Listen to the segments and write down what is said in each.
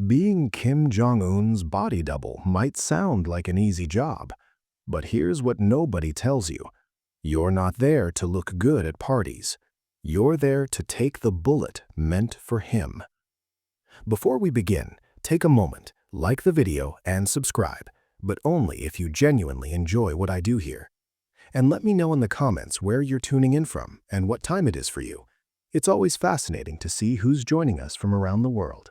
Being Kim Jong-un's body double might sound like an easy job, but here's what nobody tells you. You're not there to look good at parties. You're there to take the bullet meant for him. Before we begin, take a moment, like the video and subscribe, but only if you genuinely enjoy what I do here. And let me know in the comments where you're tuning in from and what time it is for you. It's always fascinating to see who's joining us from around the world.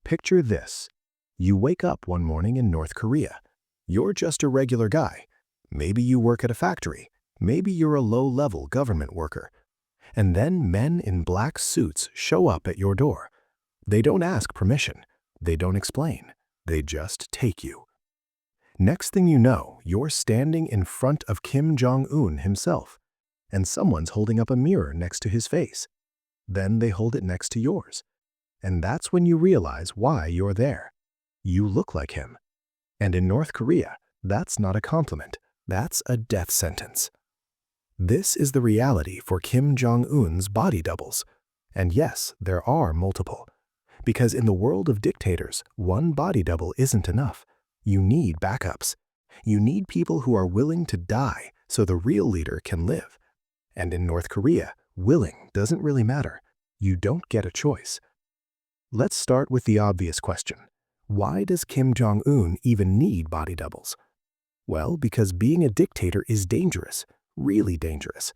Picture this. You wake up one morning in North Korea. You're just a regular guy. Maybe you work at a factory. Maybe you're a low-level government worker. And then men in black suits show up at your door. They don't ask permission. They don't explain. They just take you. Next thing you know, you're standing in front of Kim Jong-un himself, and someone's holding up a mirror next to his face. Then they hold it next to yours. And that's when you realize why you're there. You look like him. And in North Korea, that's not a compliment. That's a death sentence. This is the reality for Kim Jong-un's body doubles. And yes, there are multiple. Because in the world of dictators, one body double isn't enough. You need backups. You need people who are willing to die so the real leader can live. And in North Korea, willing doesn't really matter. You don't get a choice. Let's start with the obvious question. Why does Kim Jong-un even need body doubles? Well, because being a dictator is dangerous, really dangerous,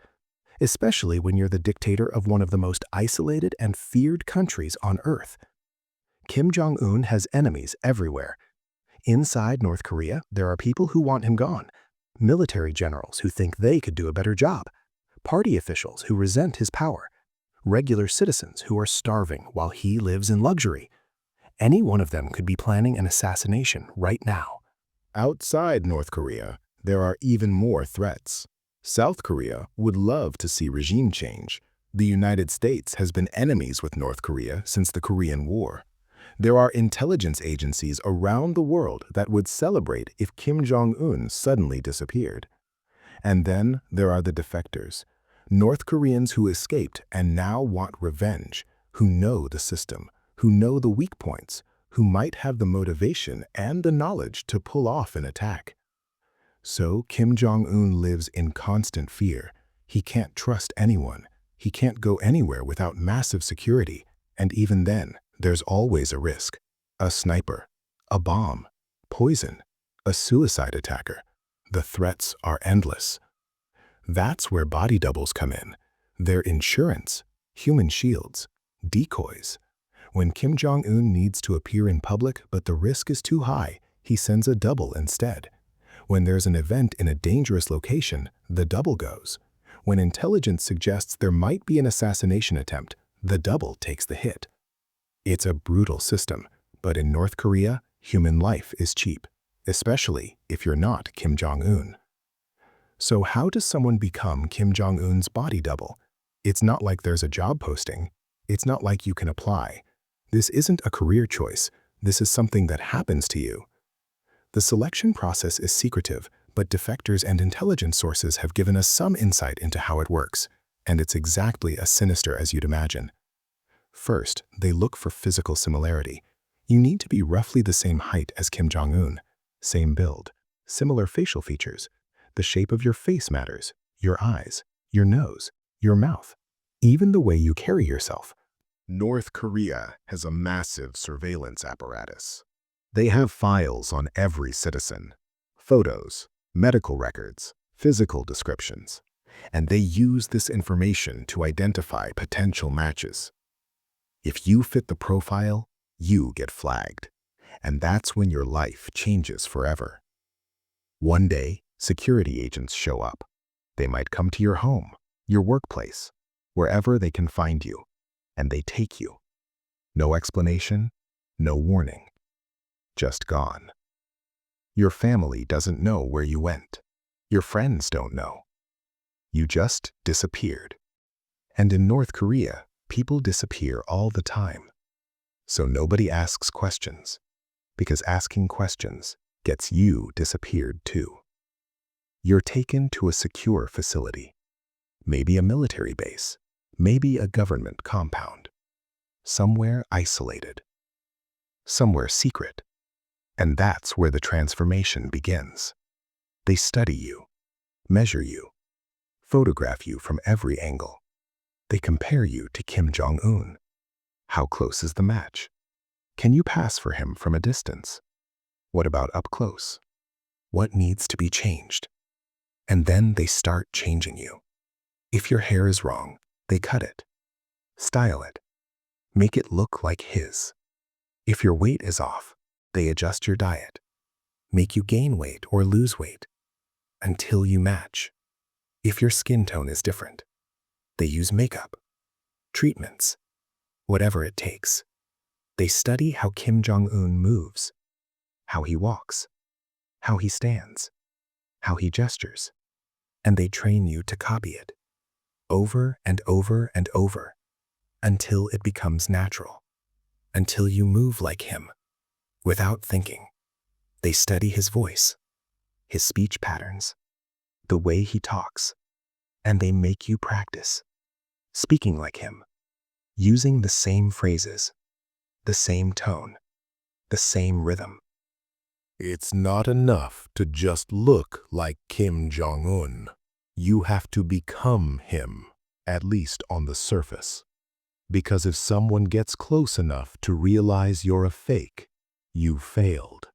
especially when you're the dictator of one of the most isolated and feared countries on Earth. Kim Jong-un has enemies everywhere. Inside North Korea, there are people who want him gone, military generals who think they could do a better job, party officials who resent his power, regular citizens who are starving while he lives in luxury. Any one of them could be planning an assassination right now. Outside North Korea, there are even more threats. South Korea would love to see regime change. The United States has been enemies with North Korea since the Korean War. There are intelligence agencies around the world that would celebrate if Kim Jong-un suddenly disappeared. And then there are the defectors. North Koreans who escaped and now want revenge, who know the system, who know the weak points, who might have the motivation and the knowledge to pull off an attack. So Kim Jong-un lives in constant fear. He can't trust anyone. He can't go anywhere without massive security. And even then, there's always a risk. A sniper, a bomb, poison, a suicide attacker. The threats are endless. That's where body doubles come in. They're insurance, human shields, decoys. When Kim Jong-un needs to appear in public but the risk is too high, he sends a double instead. When there's an event in a dangerous location, the double goes. When intelligence suggests there might be an assassination attempt, the double takes the hit. It's a brutal system, but in North Korea, human life is cheap, especially if you're not Kim Jong-un. So how does someone become Kim Jong-un's body double? It's not like there's a job posting. It's not like you can apply. This isn't a career choice. This is something that happens to you. The selection process is secretive, but defectors and intelligence sources have given us some insight into how it works, and it's exactly as sinister as you'd imagine. First, they look for physical similarity. You need to be roughly the same height as Kim Jong-un, same build, similar facial features. The shape of your face matters, your eyes, your nose, your mouth, even the way you carry yourself. North Korea has a massive surveillance apparatus. They have files on every citizen, photos, medical records, physical descriptions, and they use this information to identify potential matches. If you fit the profile, you get flagged, and that's when your life changes forever. One day, security agents show up. They might come to your home, your workplace, wherever they can find you, and they take you. No explanation, no warning. Just gone. Your family doesn't know where you went. Your friends don't know. You just disappeared. And in North Korea, people disappear all the time. So nobody asks questions, because asking questions gets you disappeared too. You're taken to a secure facility, maybe a military base, maybe a government compound, somewhere isolated. somewhere secret. And that's where the transformation begins. They study you, measure you, photograph you from every angle. They compare you to Kim Jong-un. How close is the match? Can you pass for him from a distance? What about up close? What needs to be changed? And then they start changing you. If your hair is wrong, they cut it, style it, make it look like his. If your weight is off, they adjust your diet, make you gain weight or lose weight until you match. If your skin tone is different, they use makeup, treatments, whatever it takes. They study how Kim Jong-un moves, how he walks, how he stands, how he gestures, and they train you to copy it over and over and over until it becomes natural, until you move like him without thinking. They study his voice, his speech patterns, the way he talks, and they make you practice speaking like him, using the same phrases, the same tone, the same rhythm. It's not enough to just look like Kim Jong-un. You have to become him, at least on the surface. Because if someone gets close enough to realize you're a fake, you failed.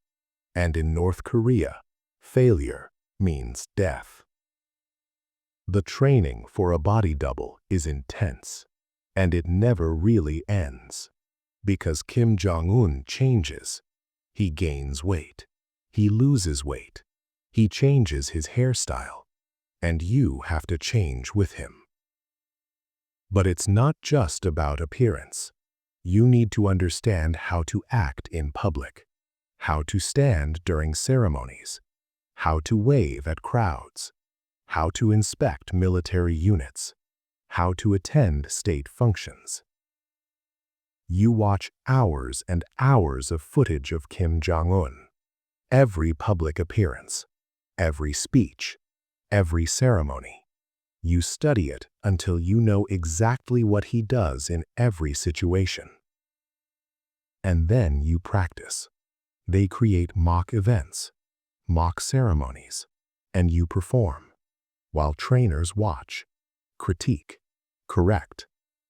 And in North Korea, failure means death. The training for a body double is intense, and it never really ends. Because Kim Jong-un changes. He gains weight. He loses weight. He changes his hairstyle. And you have to change with him. But it's not just about appearance. You need to understand how to act in public, how to stand during ceremonies, how to wave at crowds, how to inspect military units, how to attend state functions. You watch hours and hours of footage of Kim Jong-un, every public appearance, every speech, every ceremony. You study it until you know exactly what he does in every situation. And then you practice. They create mock events, mock ceremonies, and you perform, while trainers watch, critique, correct,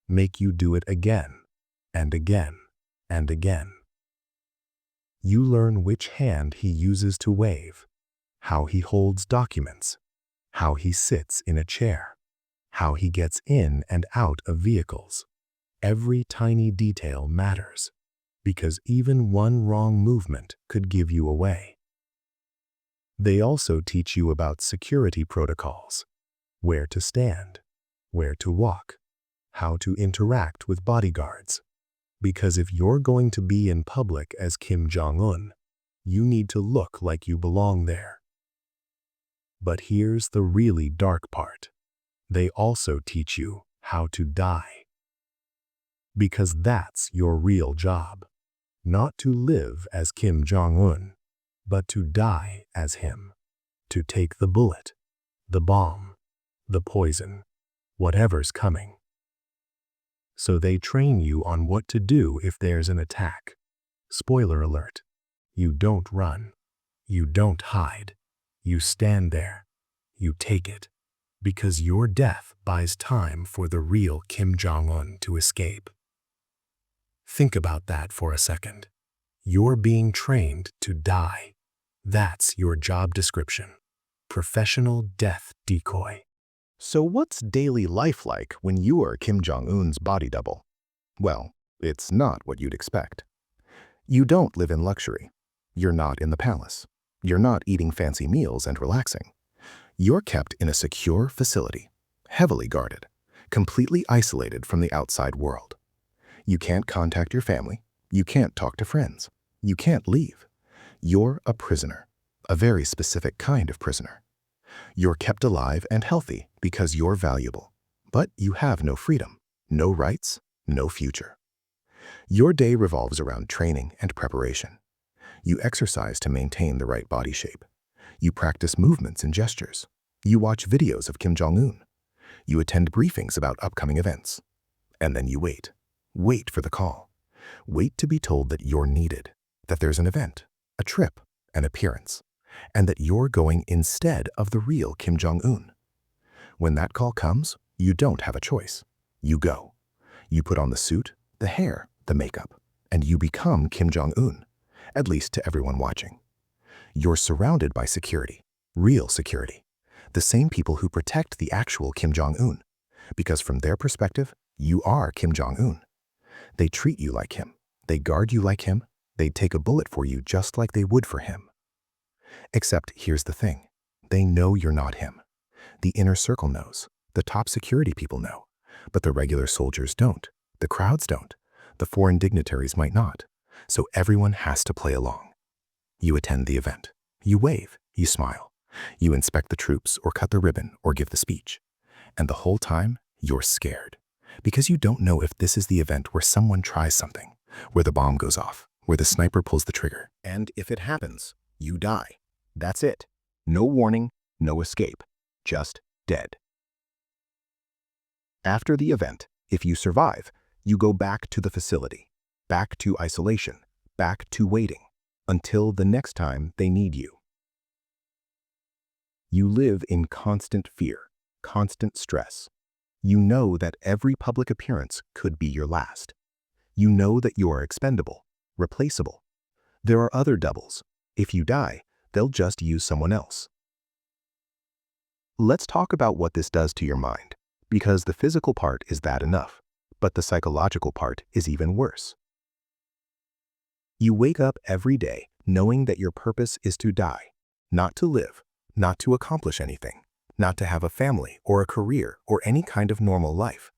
make you do it again, and again, and again. You learn which hand he uses to wave, how he holds documents, how he sits in a chair, how he gets in and out of vehicles. Every tiny detail matters, because even one wrong movement could give you away. They also teach you about security protocols, where to stand, where to walk, how to interact with bodyguards. Because if you're going to be in public as Kim Jong-un, you need to look like you belong there. But here's the really dark part. They also teach you how to die. Because that's your real job. Not to live as Kim Jong-un, but to die as him. To take the bullet, the bomb, the poison, whatever's coming. So they train you on what to do if there's an attack. Spoiler alert. You don't run. You don't hide. You stand there. You take it. Because your death buys time for the real Kim Jong-un to escape. Think about that for a second. You're being trained to die. That's your job description. Professional death decoy. So what's daily life like when you are Kim Jong-un's body double? Well, it's not what you'd expect. You don't live in luxury. You're not in the palace. You're not eating fancy meals and relaxing. You're kept in a secure facility, heavily guarded, completely isolated from the outside world. You can't contact your family. You can't talk to friends. You can't leave. You're a prisoner, a very specific kind of prisoner. You're kept alive and healthy because you're valuable, but you have no freedom, no rights, no future. Your day revolves around training and preparation. You exercise to maintain the right body shape. You practice movements and gestures. You watch videos of Kim Jong-un. You attend briefings about upcoming events. And then you wait. Wait for the call. Wait to be told that you're needed, that there's an event, a trip, an appearance, and that you're going instead of the real Kim Jong-un. When that call comes, you don't have a choice. You go. You put on the suit, the hair, the makeup, and you become Kim Jong-un, at least to everyone watching. You're surrounded by security, real security, the same people who protect the actual Kim Jong-un, because from their perspective, you are Kim Jong-un. They treat you like him, they guard you like him, they'd take a bullet for you just like they would for him. Except here's the thing, they know you're not him. The inner circle knows, the top security people know, but the regular soldiers don't, the crowds don't, the foreign dignitaries might not, so everyone has to play along. You attend the event, you wave, you smile, you inspect the troops or cut the ribbon or give the speech, and the whole time you're scared, because you don't know if this is the event where someone tries something, where the bomb goes off, where the sniper pulls the trigger, and if it happens, you die. That's it. No warning, no escape. Just dead. After the event, if you survive, you go back to the facility, back to isolation, back to waiting, until the next time they need you. You live in constant fear, constant stress. You know that every public appearance could be your last. You know that you are expendable, replaceable. There are other doubles. If you die, they'll just use someone else. Let's talk about what this does to your mind, because the physical part is bad enough, but the psychological part is even worse. You wake up every day knowing that your purpose is to die, not to live, not to accomplish anything, not to have a family or a career or any kind of normal life.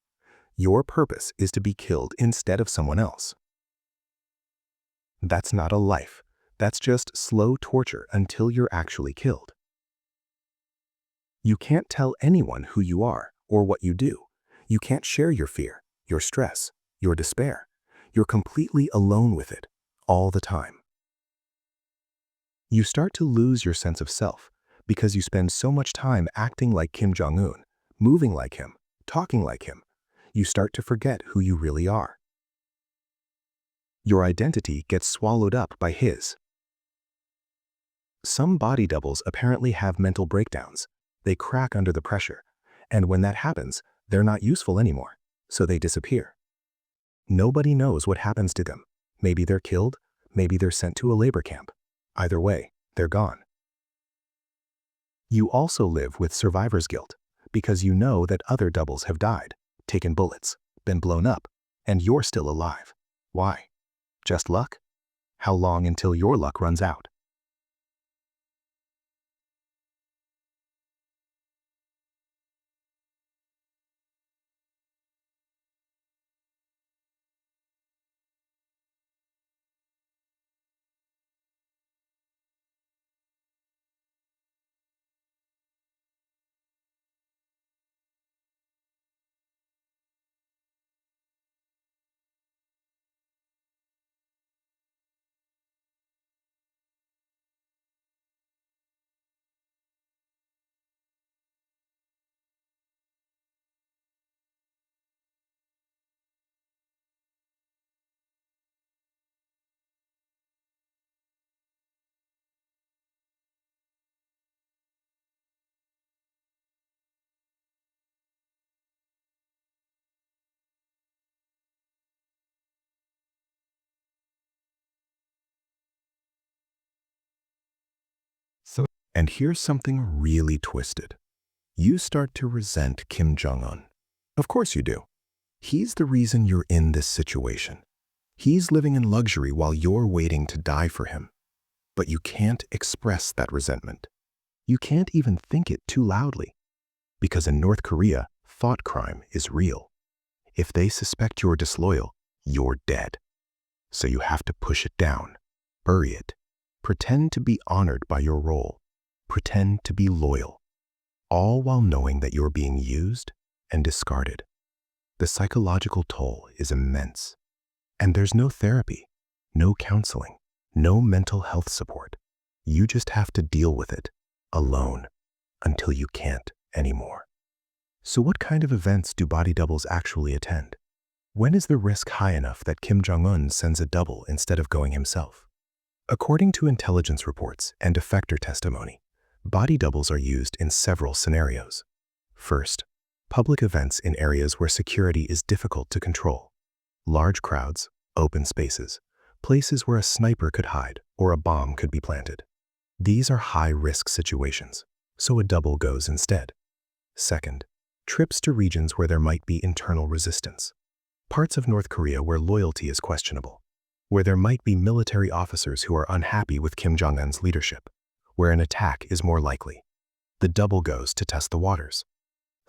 Your purpose is to be killed instead of someone else. That's not a life. That's just slow torture until you're actually killed. You can't tell anyone who you are or what you do. You can't share your fear, your stress, your despair. You're completely alone with it, all the time. You start to lose your sense of self because you spend so much time acting like Kim Jong-un, moving like him, talking like him. You start to forget who you really are. Your identity gets swallowed up by his. Some body doubles apparently have mental breakdowns. They crack under the pressure, and when that happens, they're not useful anymore, so they disappear. Nobody knows what happens to them. Maybe they're killed, maybe they're sent to a labor camp. Either way, they're gone. You also live with survivor's guilt, because you know that other doubles have died, taken bullets, been blown up, and you're still alive. Why? Just luck? How long until your luck runs out? And here's something really twisted. You start to resent Kim Jong-un. Of course you do. He's the reason you're in this situation. He's living in luxury while you're waiting to die for him. But you can't express that resentment. You can't even think it too loudly. Because in North Korea, thought crime is real. If they suspect you're disloyal, you're dead. So you have to push it down, bury it, pretend to be honored by your role, pretend to be loyal, all while knowing that you're being used and discarded. The psychological toll is immense. And there's no therapy, no counseling, no mental health support. You just have to deal with it, alone, until you can't anymore. So what kind of events do body doubles actually attend? When is the risk high enough that Kim Jong-un sends a double instead of going himself? According to intelligence reports and defector testimony, body doubles are used in several scenarios. First, public events in areas where security is difficult to control. Large crowds, open spaces, places where a sniper could hide or a bomb could be planted. These are high-risk situations, so a double goes instead. Second, trips to regions where there might be internal resistance. Parts of North Korea where loyalty is questionable, where there might be military officers who are unhappy with Kim Jong-un's leadership, where an attack is more likely. The double goes to test the waters.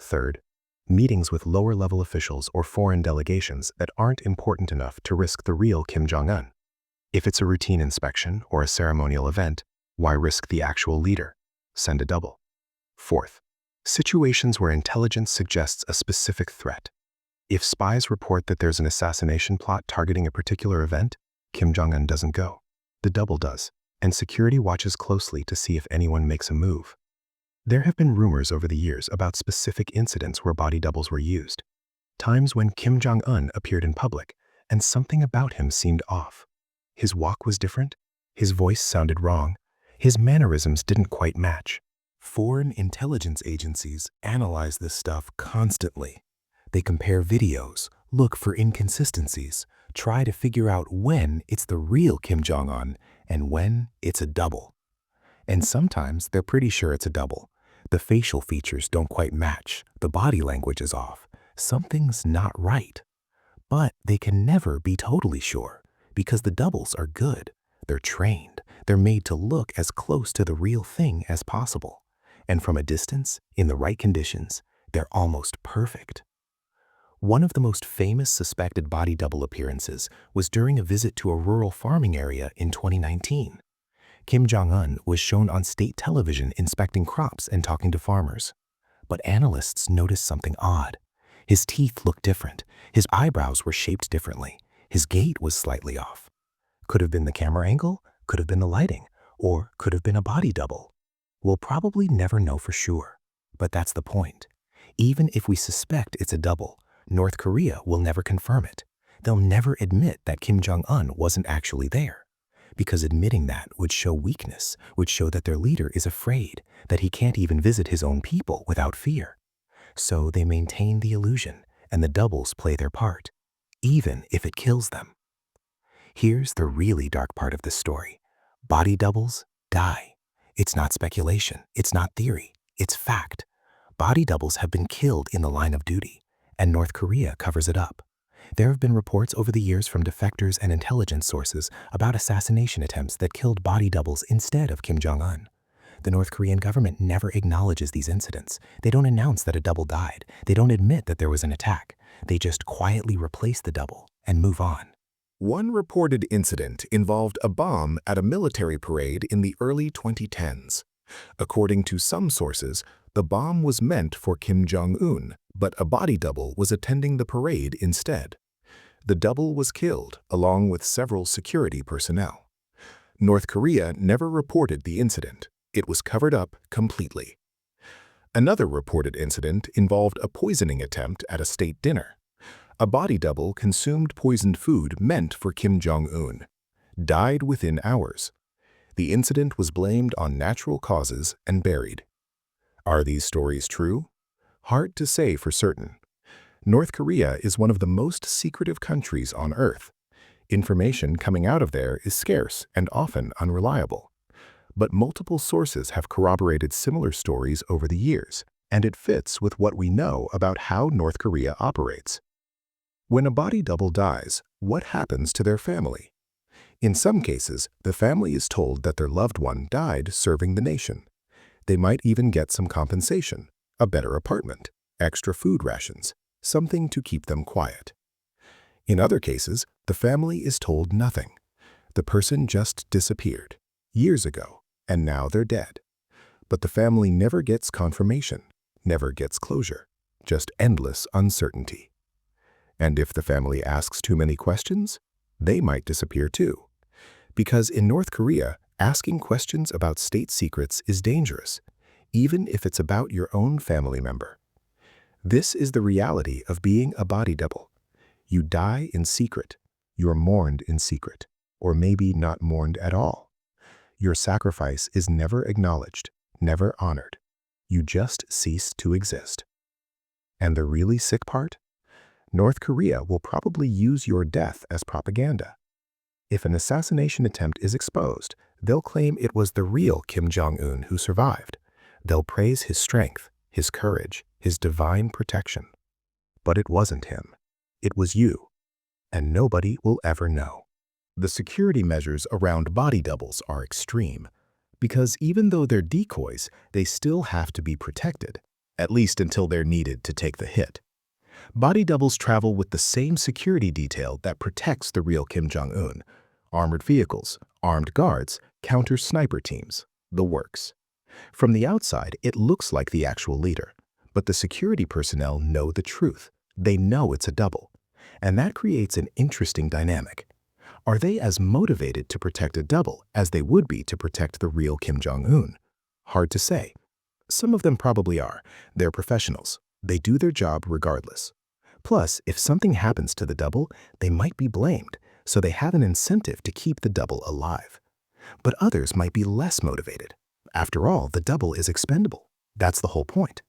Third, meetings with lower-level officials or foreign delegations that aren't important enough to risk the real Kim Jong-un. If it's a routine inspection or a ceremonial event, why risk the actual leader? Send a double. Fourth, situations where intelligence suggests a specific threat. If spies report that there's an assassination plot targeting a particular event, Kim Jong-un doesn't go. The double does, and security watches closely to see if anyone makes a move. There have been rumors over the years about specific incidents where body doubles were used. Times when Kim Jong-un appeared in public, and something about him seemed off. His walk was different, his voice sounded wrong, his mannerisms didn't quite match. Foreign intelligence agencies analyze this stuff constantly. They compare videos, look for inconsistencies, try to figure out when it's the real Kim Jong-un and when it's a double. And sometimes they're pretty sure it's a double. The facial features don't quite match, the body language is off, something's not right. But they can never be totally sure, because the doubles are good. They're trained, they're made to look as close to the real thing as possible. And from a distance, in the right conditions, they're almost perfect. One of the most famous suspected body double appearances was during a visit to a rural farming area in 2019. Kim Jong-un was shown on state television inspecting crops and talking to farmers. But analysts noticed something odd. His teeth looked different, his eyebrows were shaped differently, his gait was slightly off. Could have been the camera angle, could have been the lighting, or could have been a body double. We'll probably never know for sure, but that's the point. Even if we suspect it's a double, North Korea will never confirm it. They'll never admit that Kim Jong-un wasn't actually there. Because admitting that would show weakness, would show that their leader is afraid, that he can't even visit his own people without fear. So they maintain the illusion, and the doubles play their part, even if it kills them. Here's the really dark part of this story. Body doubles die. It's not speculation, it's not theory, it's fact. Body doubles have been killed in the line of duty, and North Korea covers it up. There have been reports over the years from defectors and intelligence sources about assassination attempts that killed body doubles instead of Kim Jong-un. The North Korean government never acknowledges these incidents. They don't announce that a double died. They don't admit that there was an attack. They just quietly replace the double and move on. One reported incident involved a bomb at a military parade in the early 2010s. According to some sources, the bomb was meant for Kim Jong-un, but a body double was attending the parade instead. The double was killed, along with several security personnel. North Korea never reported the incident. It was covered up completely. Another reported incident involved a poisoning attempt at a state dinner. A body double consumed poisoned food meant for Kim Jong-un, died within hours. The incident was blamed on natural causes and buried. Are these stories true? Hard to say for certain. North Korea is one of the most secretive countries on Earth. Information coming out of there is scarce and often unreliable. But multiple sources have corroborated similar stories over the years, and it fits with what we know about how North Korea operates. When a body double dies, what happens to their family? In some cases, the family is told that their loved one died serving the nation. They might even get some compensation, a better apartment, extra food rations, something to keep them quiet. In other cases, the family is told nothing. The person just disappeared, years ago, and now they're dead. But the family never gets confirmation, never gets closure, just endless uncertainty. And if the family asks too many questions, they might disappear too. Because in North Korea, asking questions about state secrets is dangerous, even if it's about your own family member. This is the reality of being a body double. You die in secret. You're mourned in secret, or maybe not mourned at all. Your sacrifice is never acknowledged, never honored. You just cease to exist. And the really sick part? North Korea will probably use your death as propaganda. If an assassination attempt is exposed, they'll claim it was the real Kim Jong-un who survived. They'll praise his strength, his courage, his divine protection. But it wasn't him. It was you. And nobody will ever know. The security measures around body doubles are extreme, because even though they're decoys, they still have to be protected, at least until they're needed to take the hit. Body doubles travel with the same security detail that protects the real Kim Jong-un. Armored vehicles, armed guards, counter-sniper teams, the works. From the outside, it looks like the actual leader, but the security personnel know the truth. They know it's a double, and that creates an interesting dynamic. Are they as motivated to protect a double as they would be to protect the real Kim Jong-un? Hard to say. Some of them probably are. They're professionals. They do their job regardless. Plus, if something happens to the double, they might be blamed, so they have an incentive to keep the double alive. But others might be less motivated. After all, the double is expendable. That's the whole point.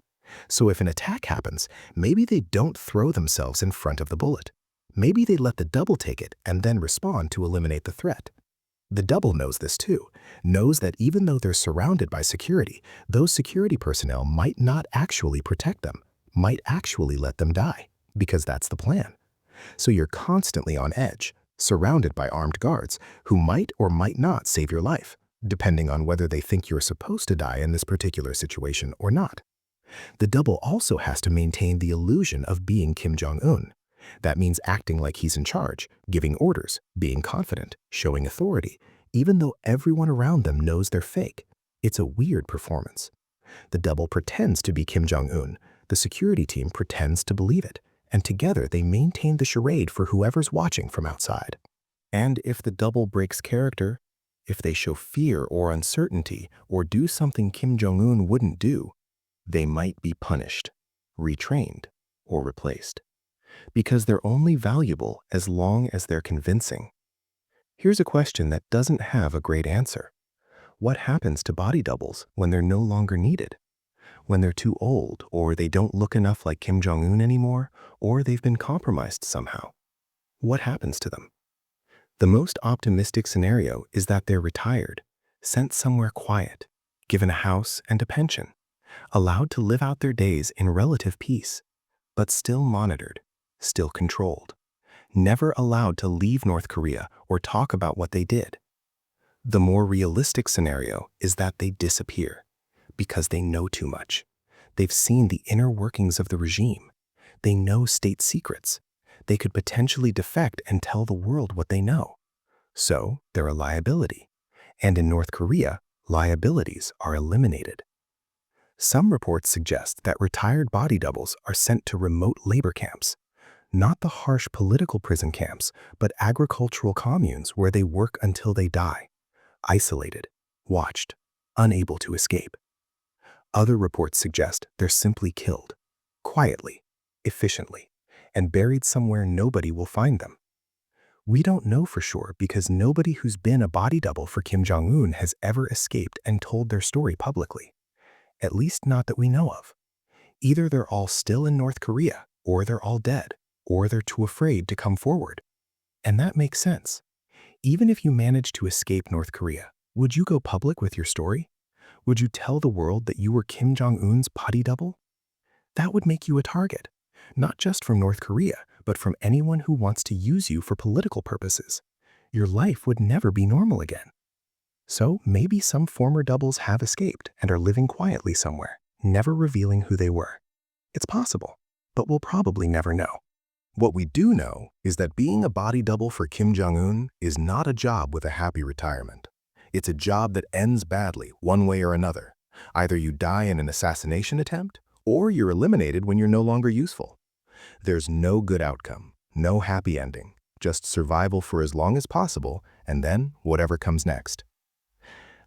So if an attack happens, maybe they don't throw themselves in front of the bullet. Maybe they let the double take it and then respond to eliminate the threat. The double knows this too, knows that even though they're surrounded by security, those security personnel might not actually protect them, might actually let them die, because that's the plan. So you're constantly on edge, surrounded by armed guards who might or might not save your life, depending on whether they think you're supposed to die in this particular situation or not. The double also has to maintain the illusion of being Kim Jong-un. That means acting like he's in charge, giving orders, being confident, showing authority, even though everyone around them knows they're fake. It's a weird performance. The double pretends to be Kim Jong-un. The security team pretends to believe it, and together they maintain the charade for whoever's watching from outside. And if the double breaks character, if they show fear or uncertainty or do something Kim Jong-un wouldn't do, they might be punished, retrained, or replaced. Because they're only valuable as long as they're convincing. Here's a question that doesn't have a great answer. What happens to body doubles when they're no longer needed? When they're too old, or they don't look enough like Kim Jong-un anymore, or they've been compromised somehow? What happens to them? The most optimistic scenario is that they're retired, sent somewhere quiet, given a house and a pension, allowed to live out their days in relative peace, but still monitored, still controlled, never allowed to leave North Korea or talk about what they did. The more realistic scenario is that they disappear because they know too much. They've seen the inner workings of the regime. They know state secrets. They could potentially defect and tell the world what they know. So they're a liability. And in North Korea, liabilities are eliminated. Some reports suggest that retired body doubles are sent to remote labor camps, not the harsh political prison camps, but agricultural communes where they work until they die, isolated, watched, unable to escape. Other reports suggest they're simply killed, quietly, efficiently, and buried somewhere nobody will find them. We don't know for sure because nobody who's been a body double for Kim Jong-un has ever escaped and told their story publicly. At least not that we know of. Either they're all still in North Korea, or they're all dead, or they're too afraid to come forward. And that makes sense. Even if you managed to escape North Korea, would you go public with your story? Would you tell the world that you were Kim Jong-un's body double? That would make you a target, not just from North Korea, but from anyone who wants to use you for political purposes. Your life would never be normal again. So maybe some former doubles have escaped and are living quietly somewhere, never revealing who they were. It's possible, but we'll probably never know. What we do know is that being a body double for Kim Jong-un is not a job with a happy retirement. It's a job that ends badly one way or another. Either you die in an assassination attempt, or you're eliminated when you're no longer useful. There's no good outcome, no happy ending, just survival for as long as possible, and then whatever comes next.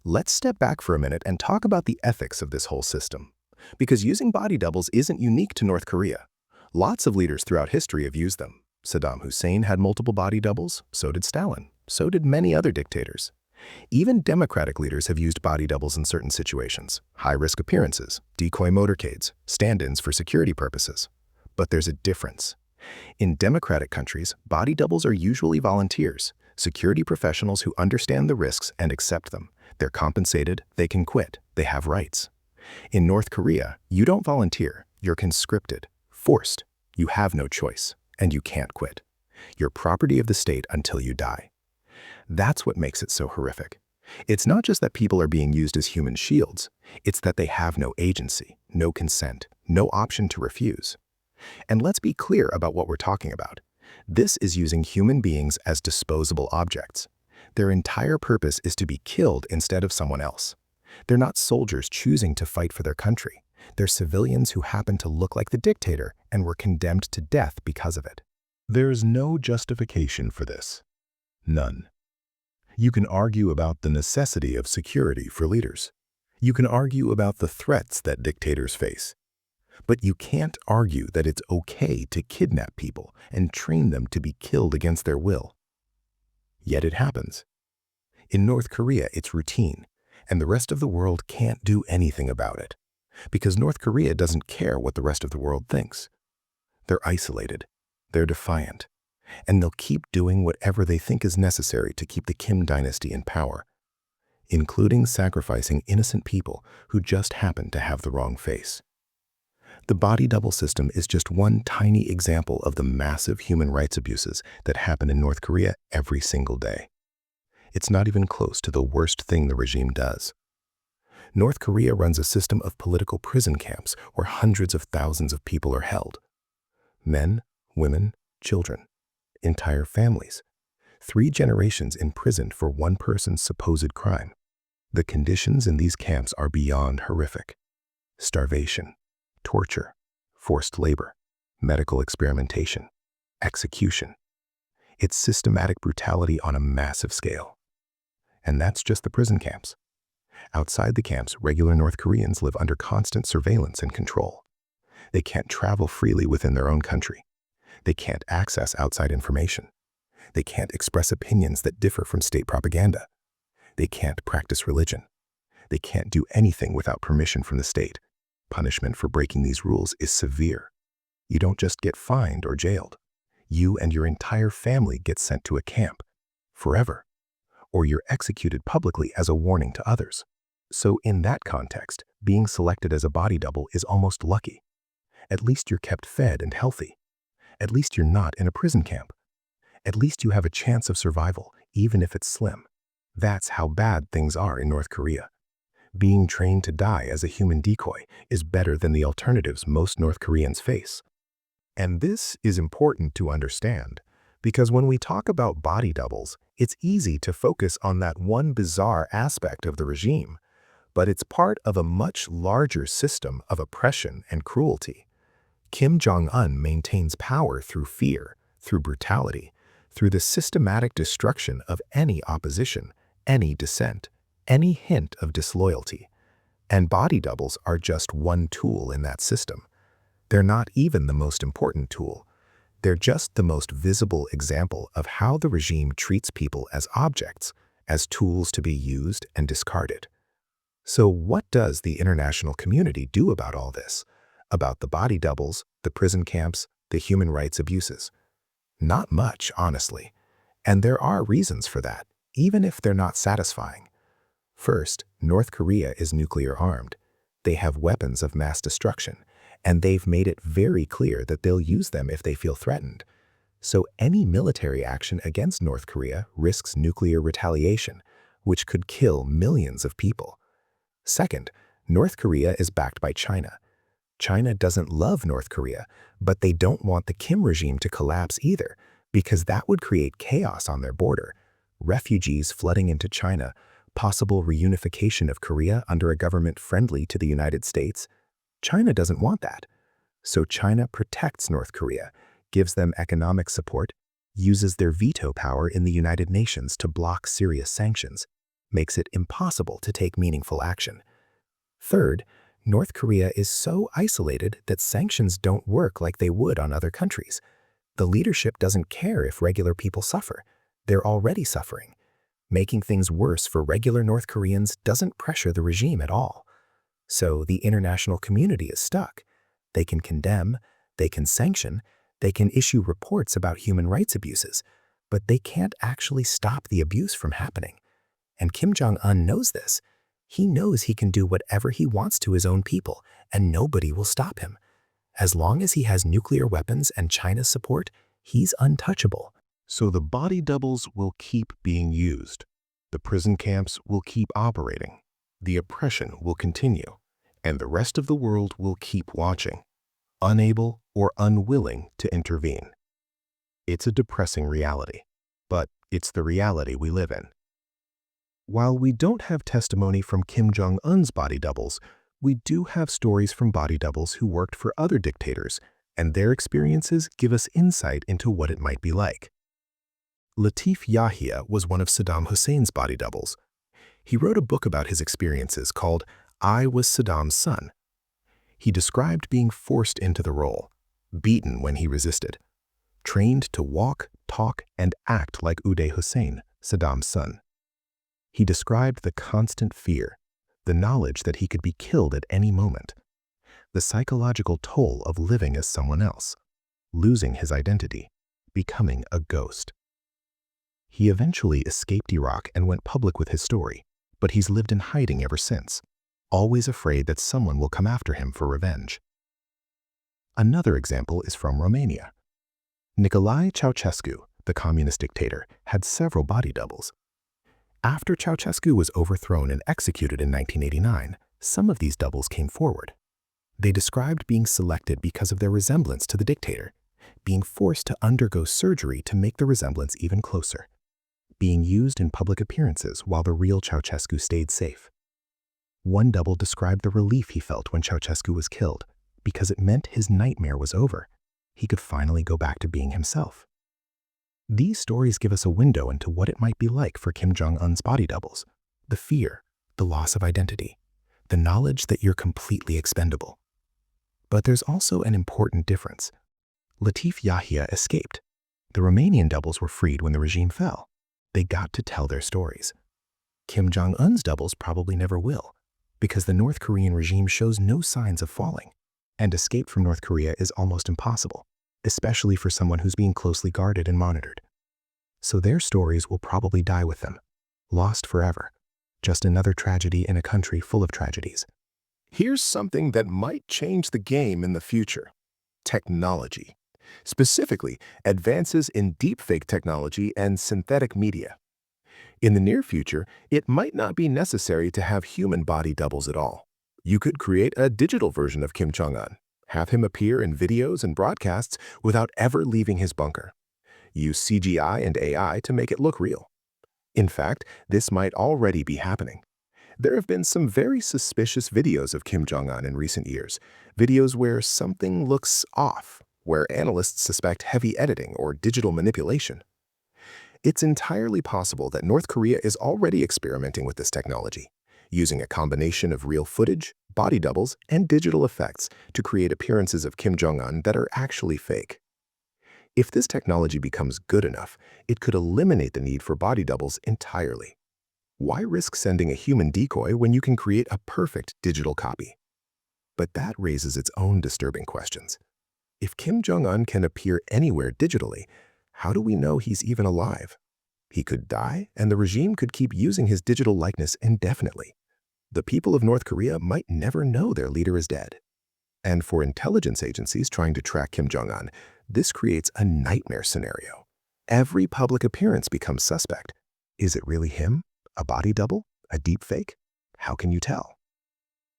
Let's step back for a minute and talk about the ethics of this whole system. Because using body doubles isn't unique to North Korea. Lots of leaders throughout history have used them. Saddam Hussein had multiple body doubles, so did Stalin, so did many other dictators. Even democratic leaders have used body doubles in certain situations: high-risk appearances, decoy motorcades, stand-ins for security purposes. But there's a difference. In democratic countries, body doubles are usually volunteers, security professionals who understand the risks and accept them. They're compensated, they can quit, they have rights. In North Korea, you don't volunteer, you're conscripted, forced. You have no choice, and you can't quit. You're property of the state until you die. That's what makes it so horrific. It's not just that people are being used as human shields, it's that they have no agency, no consent, no option to refuse. And let's be clear about what we're talking about. This is using human beings as disposable objects. Their entire purpose is to be killed instead of someone else. They're not soldiers choosing to fight for their country. They're civilians who happen to look like the dictator and were condemned to death because of it. There's no justification for this. None. You can argue about the necessity of security for leaders. You can argue about the threats that dictators face. But you can't argue that it's okay to kidnap people and train them to be killed against their will. Yet it happens. In North Korea, it's routine, and the rest of the world can't do anything about it, because North Korea doesn't care what the rest of the world thinks. They're isolated, they're defiant, and they'll keep doing whatever they think is necessary to keep the Kim dynasty in power, including sacrificing innocent people who just happen to have the wrong face. The body double system is just one tiny example of the massive human rights abuses that happen in North Korea every single day. It's not even close to the worst thing the regime does. North Korea runs a system of political prison camps where hundreds of thousands of people are held. Men, women, children, entire families. 3 generations imprisoned for one person's supposed crime. The conditions in these camps are beyond horrific. Starvation, torture, forced labor, medical experimentation, execution. It's systematic brutality on a massive scale. And that's just the prison camps. Outside the camps, regular North Koreans live under constant surveillance and control. They can't travel freely within their own country. They can't access outside information. They can't express opinions that differ from state propaganda. They can't practice religion. They can't do anything without permission from the state. Punishment for breaking these rules is severe. You don't just get fined or jailed. You and your entire family get sent to a camp, forever, or you're executed publicly as a warning to others. So in that context, being selected as a body double is almost lucky. At least you're kept fed and healthy. At least you're not in a prison camp. At least you have a chance of survival, even if it's slim. That's how bad things are in North Korea. Being trained to die as a human decoy is better than the alternatives most North Koreans face. And this is important to understand, because when we talk about body doubles, it's easy to focus on that one bizarre aspect of the regime, but it's part of a much larger system of oppression and cruelty. Kim Jong-un maintains power through fear, through brutality, through the systematic destruction of any opposition, any dissent, any hint of disloyalty. And body doubles are just one tool in that system. They're not even the most important tool. They're just the most visible example of how the regime treats people as objects, as tools to be used and discarded. So what does the international community do about all this? About the body doubles, the prison camps, the human rights abuses? Not much, honestly. And there are reasons for that, even if they're not satisfying. First, North Korea is nuclear armed. They have weapons of mass destruction, and they've made it very clear that they'll use them if they feel threatened. So any military action against North Korea risks nuclear retaliation, which could kill millions of people. Second, North Korea is backed by China. China doesn't love North Korea, but they don't want the Kim regime to collapse either, because that would create chaos on their border. Refugees flooding into China, possible reunification of Korea under a government friendly to the United States. China doesn't want that. So China protects North Korea, gives them economic support, uses their veto power in the United Nations to block serious sanctions, makes it impossible to take meaningful action. Third, North Korea is so isolated that sanctions don't work like they would on other countries. The leadership doesn't care if regular people suffer. They're already suffering. Making things worse for regular North Koreans doesn't pressure the regime at all. So the international community is stuck. They can condemn, they can sanction, they can issue reports about human rights abuses, but they can't actually stop the abuse from happening. And Kim Jong-un knows this. He knows he can do whatever he wants to his own people, and nobody will stop him. As long as he has nuclear weapons and China's support, he's untouchable. So the body doubles will keep being used. The prison camps will keep operating. The oppression will continue. And the rest of the world will keep watching, unable or unwilling to intervene. It's a depressing reality, but it's the reality we live in. While we don't have testimony from Kim Jong-un's body doubles, we do have stories from body doubles who worked for other dictators, and their experiences give us insight into what it might be like. Latif Yahia was one of Saddam Hussein's body doubles. He wrote a book about his experiences called I Was Saddam's Son. He described being forced into the role, beaten when he resisted, trained to walk, talk, and act like Uday Hussein, Saddam's son. He described the constant fear, the knowledge that he could be killed at any moment, the psychological toll of living as someone else, losing his identity, becoming a ghost. He eventually escaped Iraq and went public with his story, but he's lived in hiding ever since, always afraid that someone will come after him for revenge. Another example is from Romania. Nicolae Ceausescu, the communist dictator, had several body doubles. After Ceausescu was overthrown and executed in 1989, some of these doubles came forward. They described being selected because of their resemblance to the dictator, being forced to undergo surgery to make the resemblance even closer, being used in public appearances while the real Ceausescu stayed safe. One double described the relief he felt when Ceausescu was killed, because it meant his nightmare was over. He could finally go back to being himself. These stories give us a window into what it might be like for Kim Jong-un's body doubles. The fear, the loss of identity, the knowledge that you're completely expendable. But there's also an important difference. Latif Yahia escaped. The Romanian doubles were freed when the regime fell. They got to tell their stories. Kim Jong-un's doubles probably never will, because the North Korean regime shows no signs of falling, and escape from North Korea is almost impossible, especially for someone who's being closely guarded and monitored. So their stories will probably die with them, lost forever, just another tragedy in a country full of tragedies. Here's something that might change the game in the future: technology. Specifically, advances in deepfake technology and synthetic media. In the near future, it might not be necessary to have human body doubles at all. You could create a digital version of Kim Jong-un, have him appear in videos and broadcasts without ever leaving his bunker. Use CGI and AI to make it look real. In fact, this might already be happening. There have been some very suspicious videos of Kim Jong-un in recent years, videos where something looks off, where analysts suspect heavy editing or digital manipulation. It's entirely possible that North Korea is already experimenting with this technology, using a combination of real footage, body doubles, and digital effects to create appearances of Kim Jong-un that are actually fake. If this technology becomes good enough, it could eliminate the need for body doubles entirely. Why risk sending a human decoy when you can create a perfect digital copy? But that raises its own disturbing questions. If Kim Jong-un can appear anywhere digitally, how do we know he's even alive? He could die, and the regime could keep using his digital likeness indefinitely. The people of North Korea might never know their leader is dead. And for intelligence agencies trying to track Kim Jong-un, this creates a nightmare scenario. Every public appearance becomes suspect. Is it really him? A body double? A deep fake? How can you tell?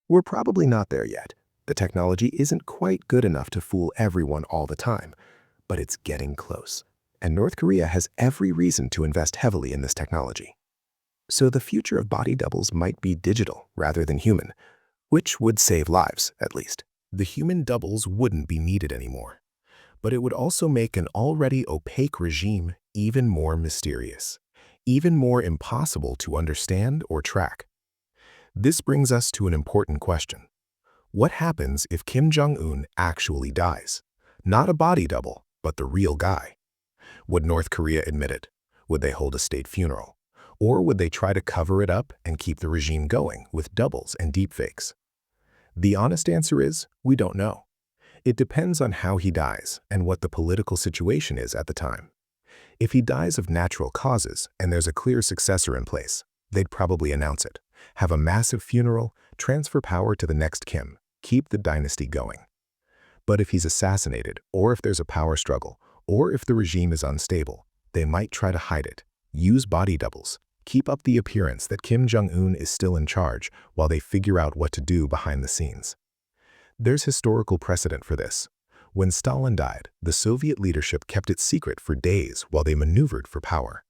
We're probably not there yet. The technology isn't quite good enough to fool everyone all the time, but it's getting close. And North Korea has every reason to invest heavily in this technology. So the future of body doubles might be digital rather than human, which would save lives, at least. The human doubles wouldn't be needed anymore. But it would also make an already opaque regime even more mysterious, even more impossible to understand or track. This brings us to an important question. What happens if Kim Jong-un actually dies? Not a body double, but the real guy. Would North Korea admit it? Would they hold a state funeral? Or would they try to cover it up and keep the regime going with doubles and deepfakes? The honest answer is, we don't know. It depends on how he dies and what the political situation is at the time. If he dies of natural causes and there's a clear successor in place, they'd probably announce it, have a massive funeral, transfer power to the next Kim, keep the dynasty going. But if he's assassinated, or if there's a power struggle, or if the regime is unstable, they might try to hide it, use body doubles, keep up the appearance that Kim Jong-un is still in charge while they figure out what to do behind the scenes. There's historical precedent for this. When Stalin died, the Soviet leadership kept it secret for days while they maneuvered for power.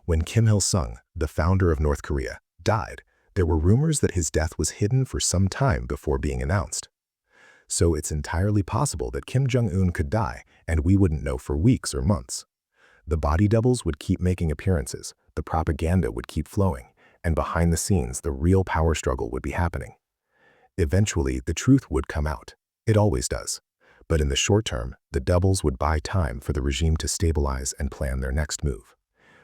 When Kim Il-sung, the founder of North Korea, died, there were rumors that his death was hidden for some time before being announced. So it's entirely possible that Kim Jong-un could die and we wouldn't know for weeks or months. The body doubles would keep making appearances, the propaganda would keep flowing, and behind the scenes the real power struggle would be happening. Eventually, the truth would come out. It always does. But in the short term, the doubles would buy time for the regime to stabilize and plan their next move.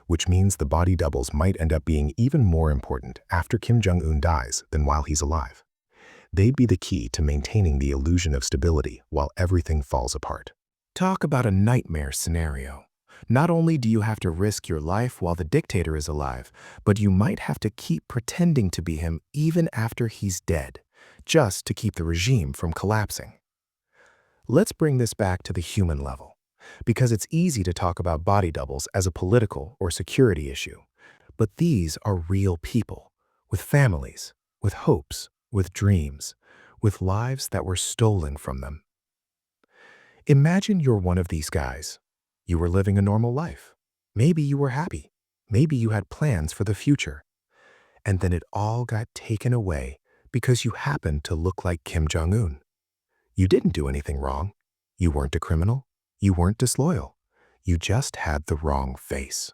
Which means the body doubles might end up being even more important after Kim Jong-un dies than while he's alive. They'd be the key to maintaining the illusion of stability while everything falls apart. Talk about a nightmare scenario. Not only do you have to risk your life while the dictator is alive, but you might have to keep pretending to be him even after he's dead, just to keep the regime from collapsing. Let's bring this back to the human level, because it's easy to talk about body doubles as a political or security issue. But these are real people, with families, with hopes, with dreams, with lives that were stolen from them. Imagine you're one of these guys. You were living a normal life. Maybe you were happy. Maybe you had plans for the future. And then it all got taken away because you happened to look like Kim Jong-un. You didn't do anything wrong. You weren't a criminal. You weren't disloyal. You just had the wrong face.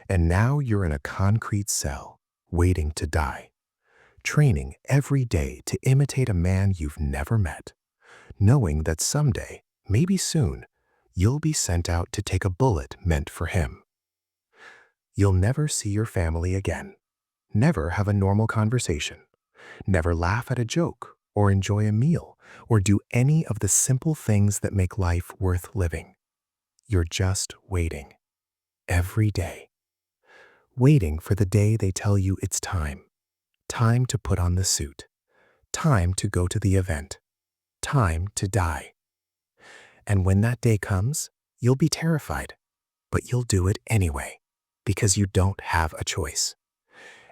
And now you're in a concrete cell, waiting to die, training every day to imitate a man you've never met, knowing that someday, maybe soon, you'll be sent out to take a bullet meant for him. You'll never see your family again, never have a normal conversation, never laugh at a joke or enjoy a meal or do any of the simple things that make life worth living. You're just waiting, every day. Waiting for the day they tell you it's time. Time to put on the suit. Time to go to the event. Time to die. And when that day comes, you'll be terrified, but you'll do it anyway, because you don't have a choice.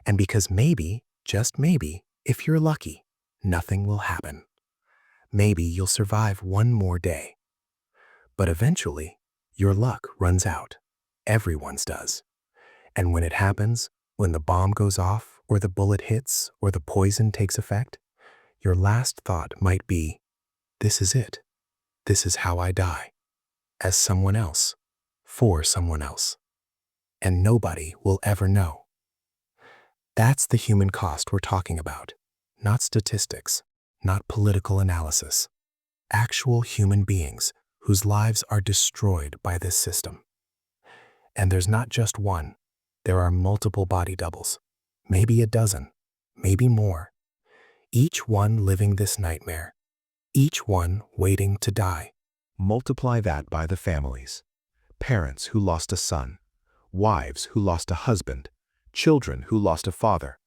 And because maybe, just maybe, if you're lucky, nothing will happen. Maybe you'll survive one more day. But eventually, your luck runs out. Everyone's does. And when it happens, when the bomb goes off, or the bullet hits, or the poison takes effect, your last thought might be, this is it. This is how I die. As someone else. For someone else. And nobody will ever know. That's the human cost we're talking about. Not statistics, not political analysis. Actual human beings whose lives are destroyed by this system. And there's not just one. There are multiple body doubles. Maybe a dozen. Maybe more. Each one living this nightmare. Each one waiting to die. Multiply that by the families. Parents who lost a son, wives who lost a husband, children who lost a father,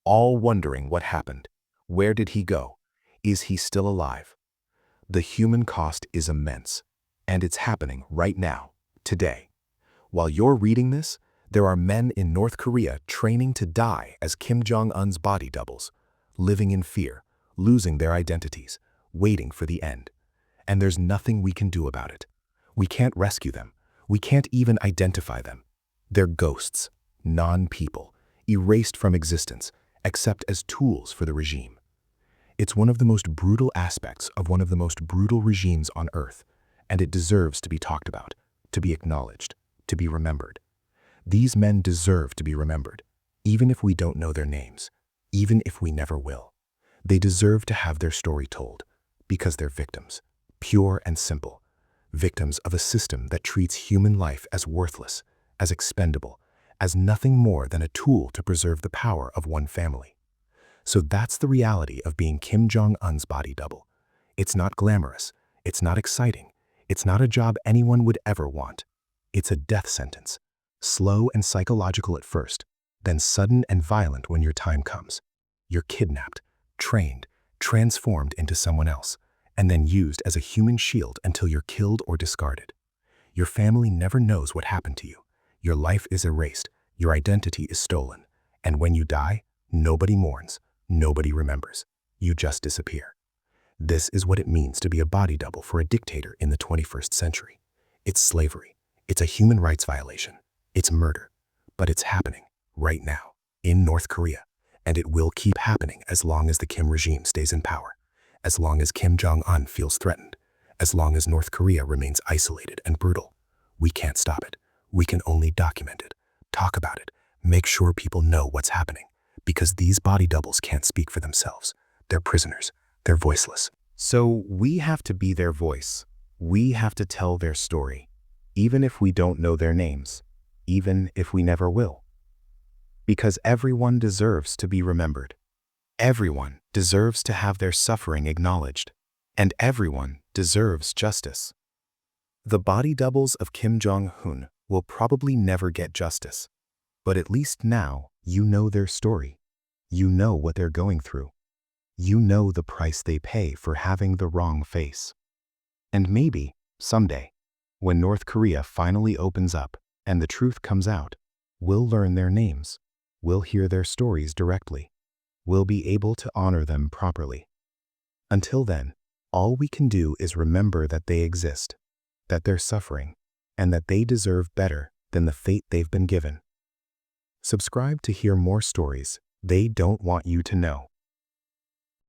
all wondering what happened. Where did he go? Is he still alive? The human cost is immense, and it's happening right now, today. While you're reading this, there are men in North Korea training to die as Kim Jong-un's body doubles, living in fear, losing their identities, waiting for the end. And there's nothing we can do about it. We can't rescue them. We can't even identify them. They're ghosts, non-people, erased from existence, except as tools for the regime. It's one of the most brutal aspects of one of the most brutal regimes on Earth, and it deserves to be talked about, to be acknowledged, to be remembered. These men deserve to be remembered, even if we don't know their names, even if we never will. They deserve to have their story told, because they're victims, pure and simple. victims of a system that treats human life as worthless, as expendable, as nothing more than a tool to preserve the power of one family. So that's the reality of being Kim Jong-un's body double. It's not glamorous, it's not exciting, it's not a job anyone would ever want. It's a death sentence, slow and psychological at first, then sudden and violent when your time comes. You're kidnapped, trained, transformed into someone else, and then used as a human shield until you're killed or discarded. Your family never knows what happened to you. Your life is erased, your identity is stolen, and when you die, nobody mourns, nobody remembers. You just disappear. This is what it means to be a body double for a dictator in the 21st century. It's slavery. It's a human rights violation. It's murder. But it's happening right now in North Korea, and it will keep happening as long as the Kim regime stays in power, as long as Kim Jong-un feels threatened, as long as North Korea remains isolated and brutal. We can't stop it. We can only document it, talk about it, make sure people know what's happening, because these body doubles can't speak for themselves. They're prisoners. They're voiceless. So we have to be their voice. We have to tell their story, even if we don't know their names, even if we never will. Because everyone deserves to be remembered. Everyone deserves to have their suffering acknowledged, and everyone deserves justice. The body doubles of Kim Jong-un will probably never get justice, but at least now you know their story. You know what they're going through. You know the price they pay for having the wrong face. And maybe, someday, when North Korea finally opens up and the truth comes out, we'll learn their names. We'll hear their stories directly. We'll be able to honor them properly. Until then, all we can do is remember that they exist, that they're suffering, and that they deserve better than the fate they've been given. Subscribe to hear more stories they don't want you to know.